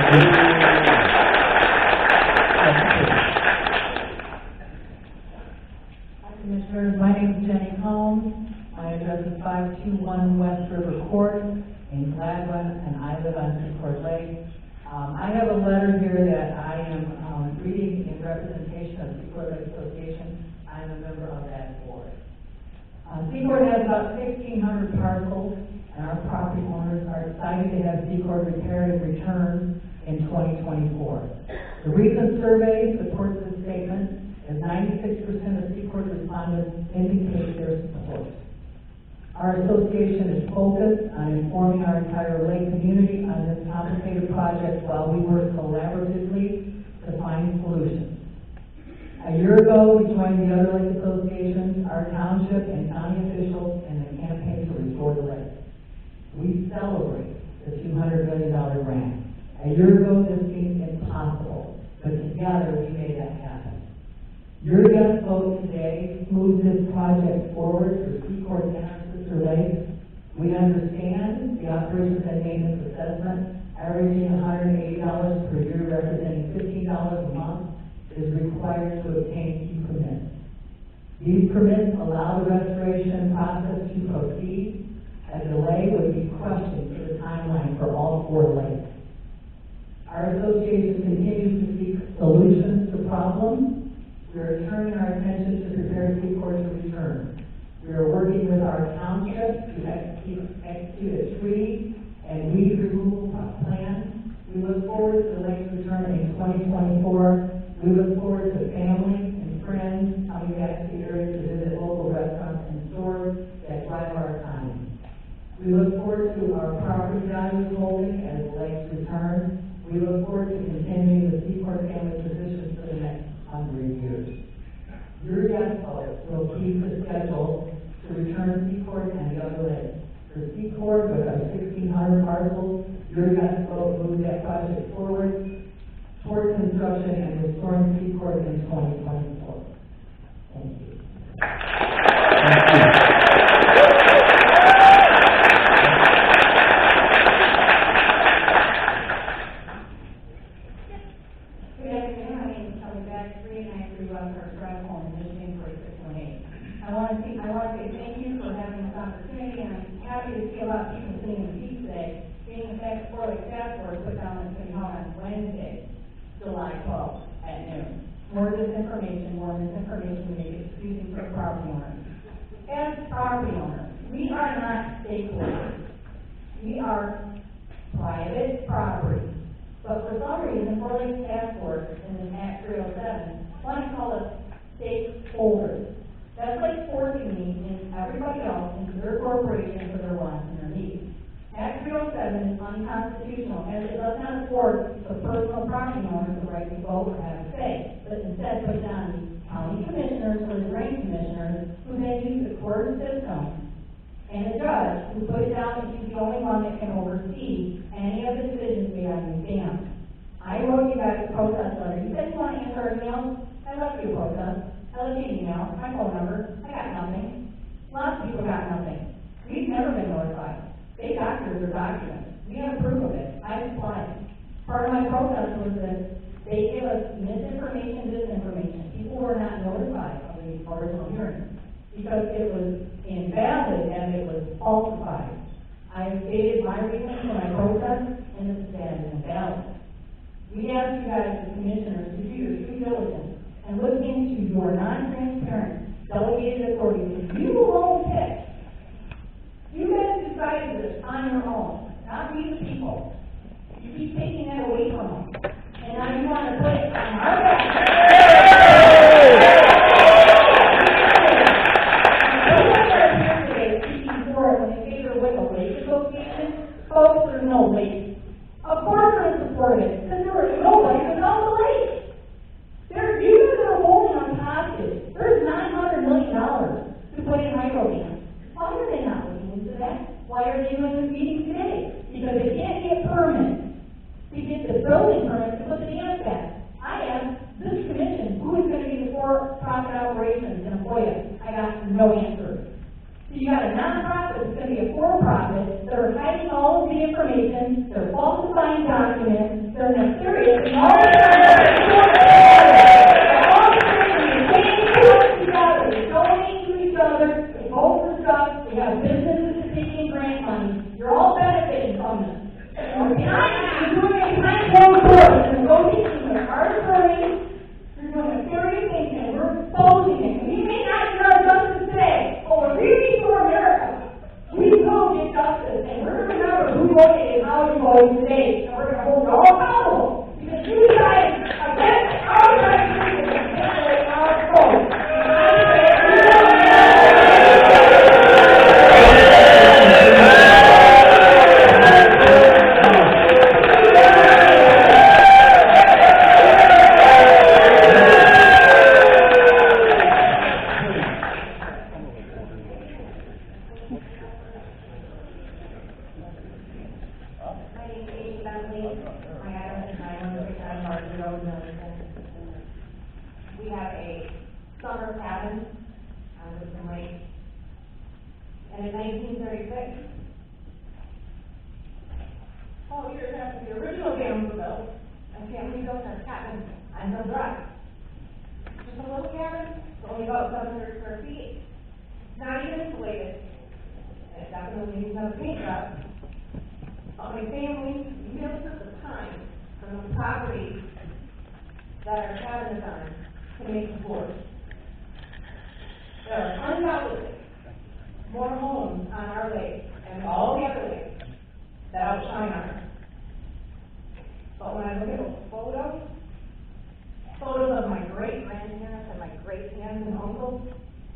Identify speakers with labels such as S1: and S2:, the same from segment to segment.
S1: Commissioners, my name is Jenny Holmes. My address is 521 West River Court in Gladwin, and I live on Seacourt Lake. I have a letter here that I am reading in representation of Seacourt Lake Association. I'm a member of that board. Seacourt has about 1,600 parcels, and our property owners are excited to have Seacourt repaired and returned in 2024. The recent survey supports this statement, as 96% of Seacourt respondents indicate their support. Our association is focused on informing our entire lake community on this complicated project while we work collaboratively to find solutions. A year ago, we joined the other lake associations, our township and county officials in the campaign to restore the lake. We celebrate the $200 million grant. A year ago, this seemed impossible, but together we made that happen. Your yes vote today moves this project forward for Seacourt and our sister lakes. We understand the operations and maintenance assessment, averaging $180 per year, representing $15 a month, is required to obtain key permits. These permits allow the restoration process to proceed. A delay would be crushing to the timeline for all 4 lakes. Our association continues to seek solutions to problems. We are turning our attention to prepare Seacourt to return. We are working with our township to execute a tree and weed removal plan. We look forward to the lake's return in 2024. We look forward to family and friends coming back to the area to visit local restaurants and stores that drive our economy. We look forward to our property values holding as the lakes return. We look forward to continuing the Seacourt family traditions for the next 100 years. Your yes vote will keep the schedule to return Seacourt and the other lakes. For Seacourt, with our 1,600 parcels, your yes vote moves that project forward toward construction and restoring Seacourt in 2024. Thank you.
S2: Thank you.
S3: I want to say thank you for having this opportunity, and I'm happy to see a lot of people sitting in the seats today, being the fact that Fort Lake Task Force put down on City Hall on Wednesday, July 12th at noon. More disinformation, more misinformation may be excusing for property owners. As property owners, we are not stakeholders. We are private property. But for some reason, Fort Lake Task Force in this Act 307 want to call us stakeholders. That's like forcing me and everybody else into their corporation for their wants and their needs. Act 307 is unconstitutional, as it does not afford the personal property owners the right to vote or have a say, but instead puts on the county commissioners or the range commissioners who then use the court system and a judge who put it down that he's the only one that can oversee any of the decisions made on these dams. I wrote you guys a protest letter. You said you want to answer our emails? I left you a protest. I left you an email, my phone number. I got nothing. Lots of people got nothing. We've never been notified. They doctored their documents. We have proof of it. I supplied. Part of my protest was that they gave us misinformation, disinformation. People were not notified of the original hearing because it was invalid and it was falsified. I have stated my reasons for my protest, and this is that it's invalid. We ask you guys, the commissioners, to do your due diligence and look into your non-transparent delegated authorities. You alone pick. You guys decided this on your own, not we the people. You keep taking that away from them. And now you want to put it on our back. When they say they're with a lake association, folks, there's no lake. Of course I'm in support of it, because there is nobody without the lake. You guys are holding on hostage. There's $900 million to put in hydro dams. Why are they not looking into that? Why are they doing this meeting today? Because they can't get permits to get the building permits to put the dams back. I asked this commission who is going to be the for-profit operations in employ us. I got no answer. So you got a nonprofit that's going to be a for-profit, they're hiding all of the information, they're falsifying documents, they're nefarious, and all they're together, they donate to each other, they vote for stuff, they have businesses that taking grant money, you're all benefiting from this. And you're doing it behind closed doors, you're negotiating with our attorneys, you're doing nefarious things, and we're exposing it. And you may not get our justice today, but we're really for America. We will get justice, and we're going to remember who voted and how you voted today, and we're going to hold you all accountable, because you guys against our country and manipulate our vote. We have a summer cabin on Midland Lake, and in 1936, years after the original dam was built, a family built a cabin on Hill Drive. Just a little cabin, it's only about 700 square feet, not even insulated, and it definitely needs another paint job. But my family uses the time from the property that our cabin is on to make the floors. There are undoubtedly more homes on our lake and all the other lakes that outshine ours. But when I look at those photos of my great-grandparents and my great-aunts and uncles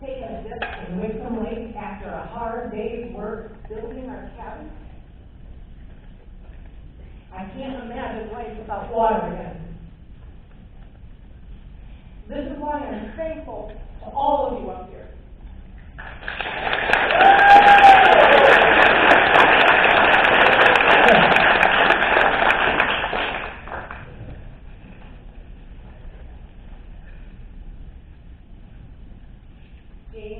S3: taking a dip in Wixom Lake after a hard day's work building our cabin, I can't imagine life without water again. This is why I'm thankful to all of you up here.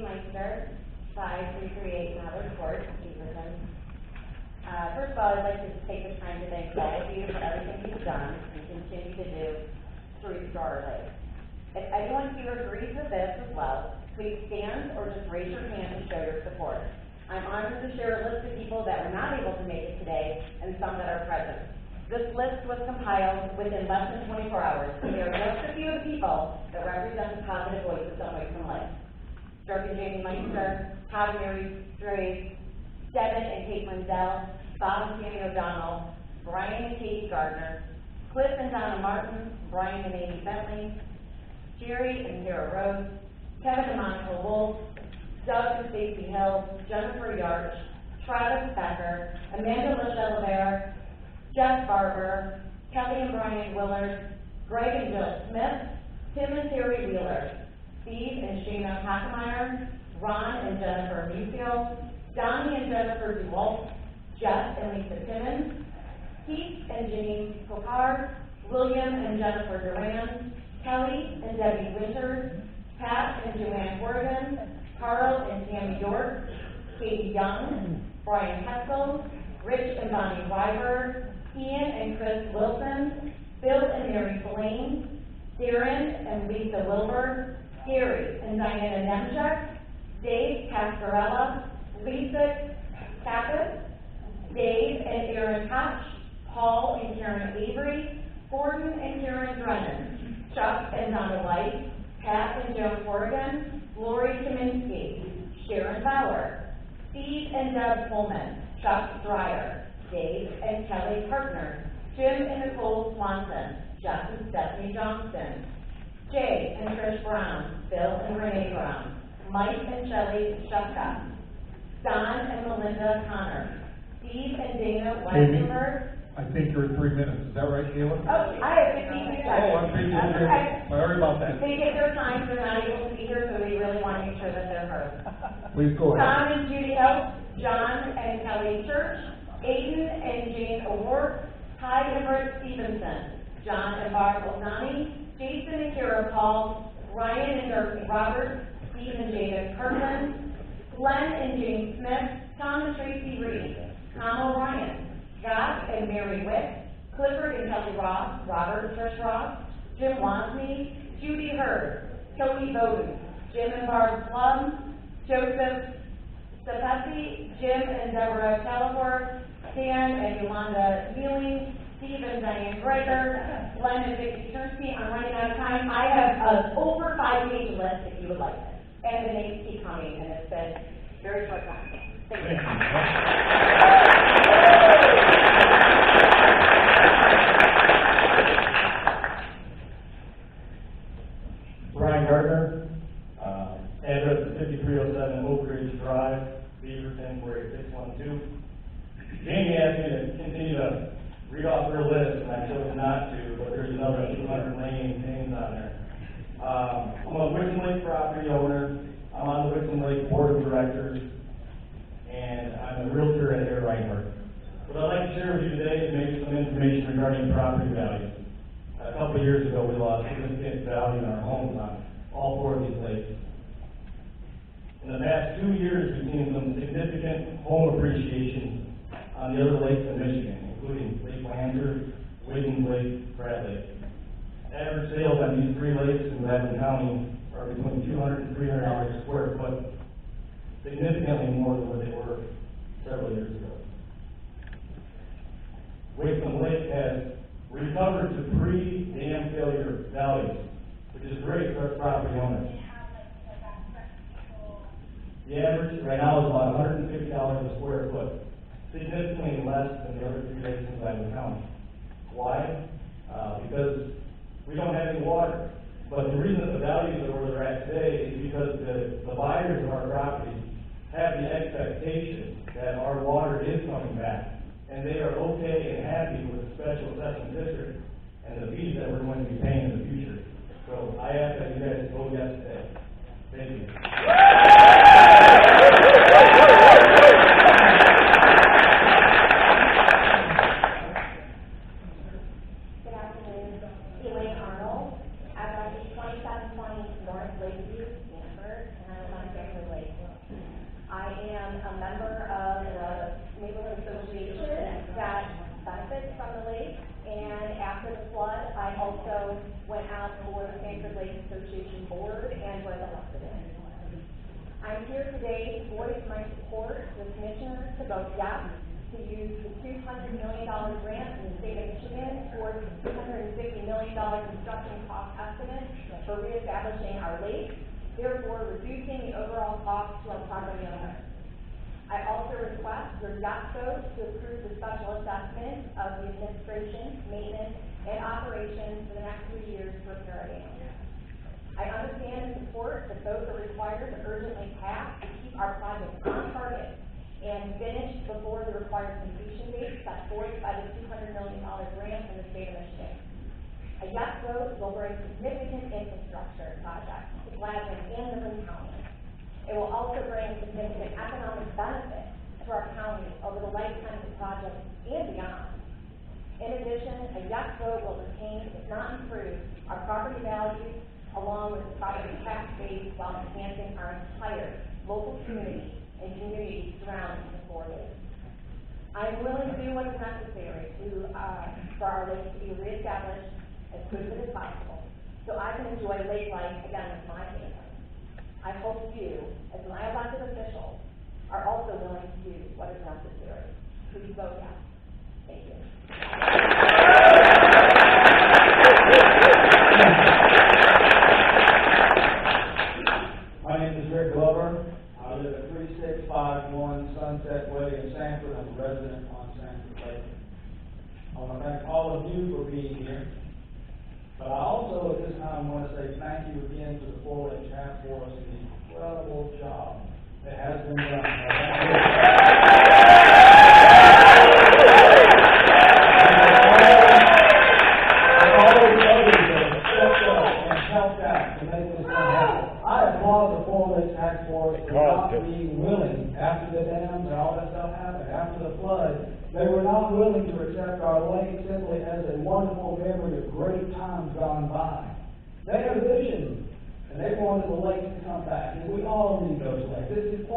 S4: Meister, 5338 Mother Court, Beaverton. First of all, I'd like to take this time to thank all of you for everything you've done and continue to do to restore our lake. If anyone here agrees with this as well, please stand or just raise your hand and show your support. I'm honored to share a list of people that were not able to make it today and some that are present. This list was compiled within less than 24 hours, and there are just a few of the people that represent the positive voices of Wixom Lake. Dirk and Jamie Meister, Todd and Mary Strays, Devin and Kate Lindell, Bob and Tammy O'Donnell, Brian and Katie Gardner, Cliff and Donna Martin, Brian and Amy Bentley, Jerry and Sarah Rose, Kevin and Monica Wolf, Doug and Stacy Hill, Jennifer Yarch, Travis Becker, Amanda LaChelevere, Jeff Barber, Kelly and Brian Willard, Greg and Jill Smith, Tim and Terry Wheeler, Steve and Shayna Hackemeyer, Ron and Jennifer Musial, Donnie and Jennifer DeWalt, Jeff and Lisa Timmons, Keith and Janine Kokar, William and Jennifer Duran, Kelly and Debbie Winters, Pat and Joanne Corrigan, Carl and Tammy York, Katie Young, Brian Hexel, Rich and Bonnie Weiber, Ian and Chris Wilson, Bill and Mary Blaine, Darren and Lisa Wilbur, Gary and Diana Nemchuk, Dave Cascarella, Lisa Kappas, Dave and Aaron Koch, Paul and Karen Avery, Gordon and Karen Drennan, Chuck and Donna White, Pat and Joan Corrigan, Lori Kaminsky, Sharon Bauer, Steve and Deb Pullman, Chuck Dreyer, Dave and Kelly Partner, Jim and Nicole Swanson, Jeff and Stephanie Johnston, Jay and Trish Brown, Bill and Renee Brown, Mike and Shelley Shupka, Don and Melinda Connor, Steve and Dana Weisenberg.
S2: I think you're at 3 minutes. Is that right, Kayla?
S4: Oh, I have 15 seconds.
S2: Oh, I'm 15
S4: That's
S2: minutes.
S4: okay.
S2: Sorry about that.
S4: They get their time, they're not able to be here, so we really want to make sure that they're heard.
S2: Please go ahead.
S4: Tom and Judy Hill, John and Kelly Church, Aiden and Jane O'Rourke, Ty and Britt Stevenson, John and Barb O'Nani, Jason and Kara Paul, Ryan and Dirk Roberts, Steve and Jada Kirkland, Glenn and James Smith, Tom and Tracy Reed, Tom O'Brien, Scott and Mary Witt, Clifford and Kelly Ross, Robert and Trish Ross, Jim Wasney, Judy Hurd, Cody Bowden, Jim and Barb Plum, Joseph Stepessi, Jim and Deborah Callahor, Dan and Yolanda Nealing, Steve and Diane Greger, Glenn and Vicki Chersky. I'm running out of time. I have an over 5-page list if you would like it. And the names keep coming, and it's been very short time. Thank you.
S5: Brian Gardner, address is 5307 Oak Ridge Drive, Beaverton, 48612. Jamie asked me to continue to read off her list, and I chose not to, but there's another 200 names on there. I'm a Wixom Lake property owner. I'm on the Wixom Lake Board of Directors, and I'm a realtor at Air Reinhardt. What I'd like to share with you today is maybe some information regarding property values. A couple of years ago, we lost significant value in our homes on all 4 of these lakes. In the past 2 years, we've seen some significant home appreciation on the other lakes in Michigan, including Lake Lander, Wiggins Lake, Pratt Lake. Average sales on these 3 lakes in Gladwin County are between $200 and $300 a square foot, significantly more than what they were several years ago. Wixom Lake has recovered to pre-dam failure values, which is great for property owners. The average right now is about $150 a square foot, significantly less than the other 3 lakes in Gladwin County. Why? Because we don't have any water. But the reason that the values are where they're at today is because the buyers of our property have the expectation that our water is coming back, and they are okay and happy with the special assessment district and the fees that we're going to be paying in the future. So I ask that you guys vote yes today. Thank you.
S4: Good afternoon. Elaine Arnold. Address is 2720 North Lakeview, Stanford, and I live on Beverly Lake. I am a member of the neighborhood association that benefits from the lake, and after the flood, I also went out for the Stanford Lake Association board and was elected in. I'm here today to voice my support to the commissioners to vote yes to use the $200 million grant in the state of Michigan towards the $250 million construction cost estimate for reestablishing our lake, therefore reducing the overall cost to our property owners. I also request your yes vote to approve the special assessment of the administration, maintenance, and operations for the next 3 years for Paradam. I understand and support that those are required to urgently pass to keep our project on target and finished before the required completion date set forth by the $200 million grant from the state of Michigan. A yes vote will bring significant infrastructure projects to Gladwin and Midland County. It will also bring significant economic benefit to our county over the lifetime of the project and beyond. In addition, a yes vote will retain, if not improve, our property values along with the property tax base while enhancing our entire local community and communities surrounding the 4 lakes. I'm willing to do what is necessary to for our lake to be reestablished as quickly as possible, so I can enjoy lake life again with my family. I hope you, as my elected officials, are also willing to do what is necessary. Please vote yes. Thank you.
S6: My name is Rick Glover. I live at 3651 Sunset Way in Sanford. I'm a resident on Sanford Lake. I want to thank all of you for being here. But I also, at this time, want to say thank you again to the 4-Lake Task Force and the incredible job that has been done. All those others that have stepped up and helped out to make this thing happen. I applaud the 4-Lake Task Force for not being willing, after the dams and all that stuff happened, after the flood, they were not willing to accept our lake simply as a wonderful memory of great times gone by. They had a vision, and they wanted the lake to come back, and we all need those lakes. This is